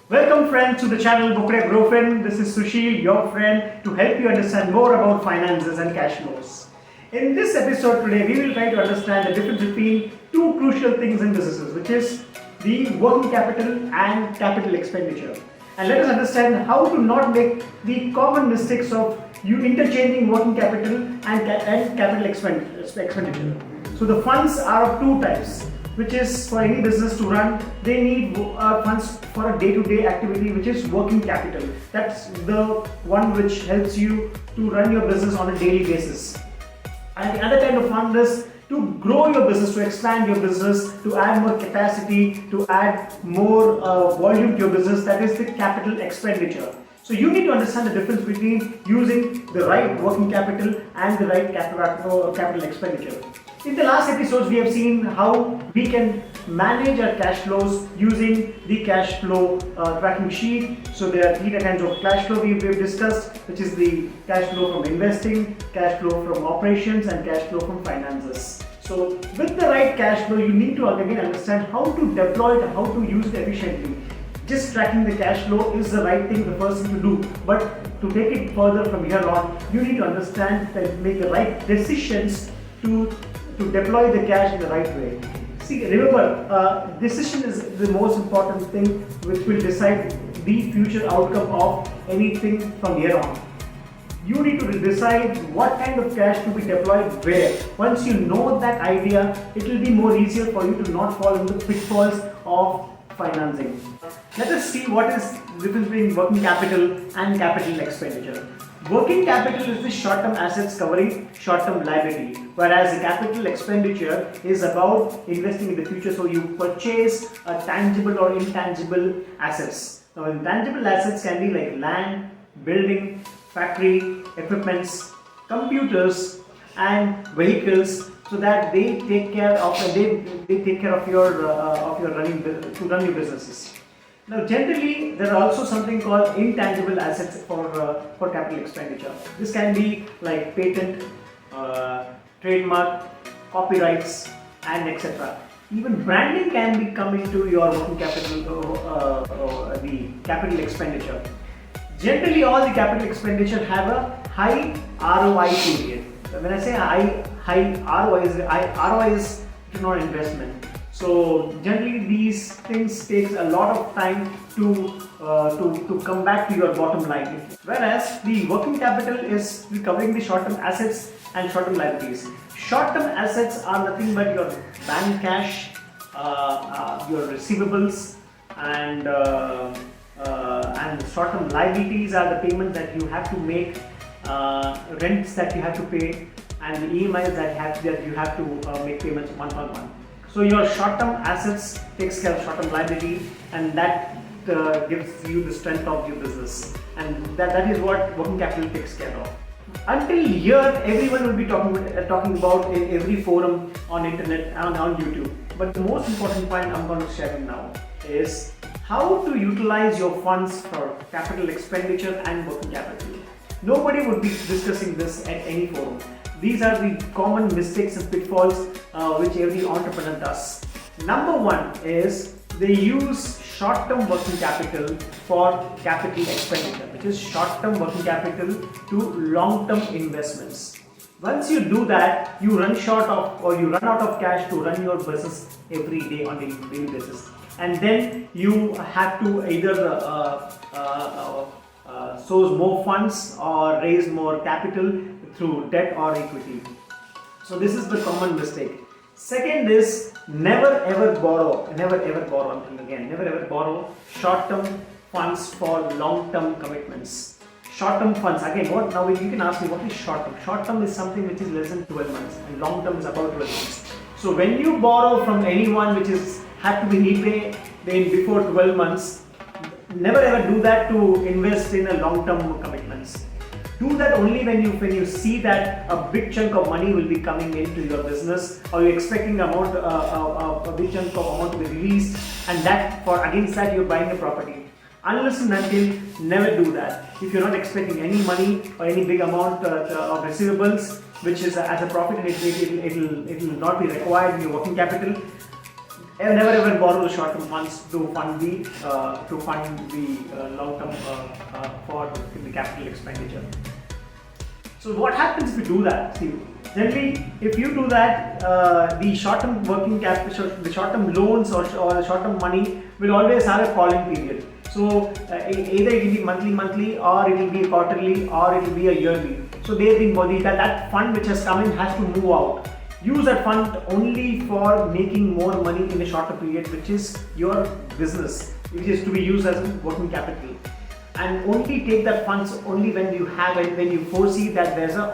Welcome friends to the channel Bokdia Grofin. This is Sushil, your friend, to help you understand more about finances and cash flows. In this episode today, we will try to understand the difference between two crucial things in businesses, which is the working capital and capital expenditure. And let us understand how to not make the common mistakes of you interchanging working capital and capital expenditure. So the funds are of two types, which is for any business to run, they need funds for a day-to-day activity, which is working capital. That's the one which helps you to run your business on a daily basis. And the other kind of fund is to grow your business, to expand your business, to add more capacity, to add more volume to your business. That is the capital expenditure. So you need to understand the difference between using the right working capital and the right capital expenditure. In the last episodes, we have seen how we can manage our cash flows using the cash flow tracking sheet. So there are three kinds of cash flow we've discussed, which is the cash flow from investing, cash flow from operations, and cash flow from finances. So with the right cash flow, you need to again understand how to deploy it, how to use it efficiently. Just tracking the cash flow is the right thing, the first thing to do. But to take it further from here on, you need to understand and make the right decisions to deploy the cash in the right way. See, remember, decision is the most important thing which will decide the future outcome of anything from here on. You need to decide what kind of cash to be deployed where. Once you know that idea, it will be more easier for you to not fall into the pitfalls of financing. Let us see what is the difference between working capital and capital expenditure. Working capital is the short-term assets covering short-term liability, whereas the capital expenditure is about investing in the future. So you purchase a tangible or intangible assets. Now, intangible assets can be like land, building, factory, equipments, computers, and vehicles, so that they take care of your running to run your businesses. Now, generally, there are also something called intangible assets for capital expenditure. This can be like patent, trademark, copyrights, and etc. Even branding can come into your working capital, the capital expenditure. Generally, all the capital expenditure have a high ROI period. When I say high ROI is return on investment. So generally these things takes a lot of time to come back to your bottom line. Whereas the working capital is covering the short-term assets and short-term liabilities. Short-term assets are nothing but your bank cash, your receivables, and short-term liabilities are the payments that you have to make, rents that you have to pay, and the EMIs that you have to make payments one by one. So your short-term assets takes care of short-term liability, and that gives you the strength of your business, and that is what working capital takes care of. Until here, everyone will be talking about in every forum on internet and on YouTube. But the most important point I'm going to share now is how to utilize your funds for capital expenditure and working capital. Nobody would be discussing this at any forum. These are the common mistakes and pitfalls which every entrepreneur does. Number one is they use short-term working capital for capital expenditure, which is short-term working capital to long-term investments. Once you do that, you run short of or you run out of cash to run your business every day on a daily basis, and then you have to either source more funds or raise more capital through debt or equity. So this is the common mistake. Second is never ever borrow short-term funds for long-term commitments. Short-term funds, again, what now you can ask me, what is short-term? Short-term is something which is less than 12 months, and long-term is about 12 months. So when you borrow from anyone which is had to be repaid before 12 months, never ever do that to invest in a long-term commitments. Do that only when you see that a big chunk of money will be coming into your business, or you're expecting a big chunk of amount to be released, and that for against that you're buying a property. Unless and until, never do that. If you're not expecting any money or any big amount of receivables, which is as a profit, it will not be required in your working capital, never ever borrow the short-term funds to fund the long-term for the capital expenditure. So what happens if you do that? See, generally, if you do that, the short-term working capital, the short-term loans or the short-term money will always have a calling period. So either it will be monthly, or it will be quarterly, or it will be a yearly. So they've been that fund which has come in has to move out. Use that fund only for making more money in a shorter period, which is your business, which is to be used as working capital. And only take that funds only when you foresee that there's a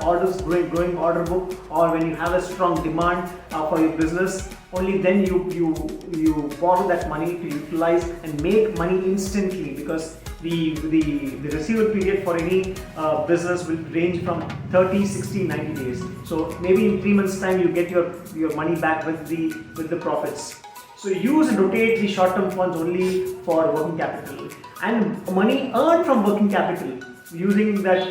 growing order book, or when you have a strong demand for your business. Only then you borrow that money to utilize and make money instantly, because the receivable period for any business will range from 30, 60, 90 days. So maybe in 3 months time you get your money back with the profits. So use and rotate the short-term funds only for working capital, and money earned from working capital, using that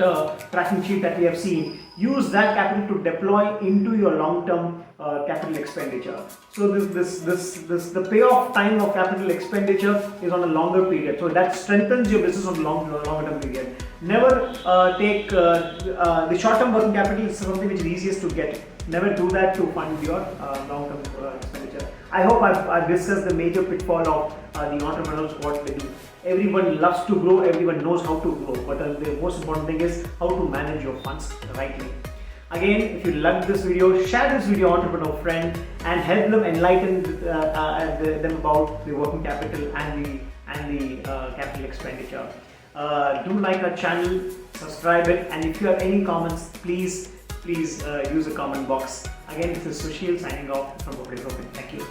tracking sheet that we have seen, use that capital to deploy into your long-term capital expenditure. So the payoff time of capital expenditure is on a longer period. So that strengthens your business on a longer term period. Never take the short-term working capital is something which is easiest to get. Never do that to fund your long-term expenditure. I hope I've discussed the major pitfall of the entrepreneurs, what they do. Everyone loves to grow, everyone knows how to grow, but the most important thing is how to manage your funds rightly. Again, if you loved this video, share this video with entrepreneur friend and help them enlighten them about the working capital and the capital expenditure. Do like our channel, subscribe it, and if you have any comments, please use the comment box. Again, this is Sushil signing off from Grofin. Thank you.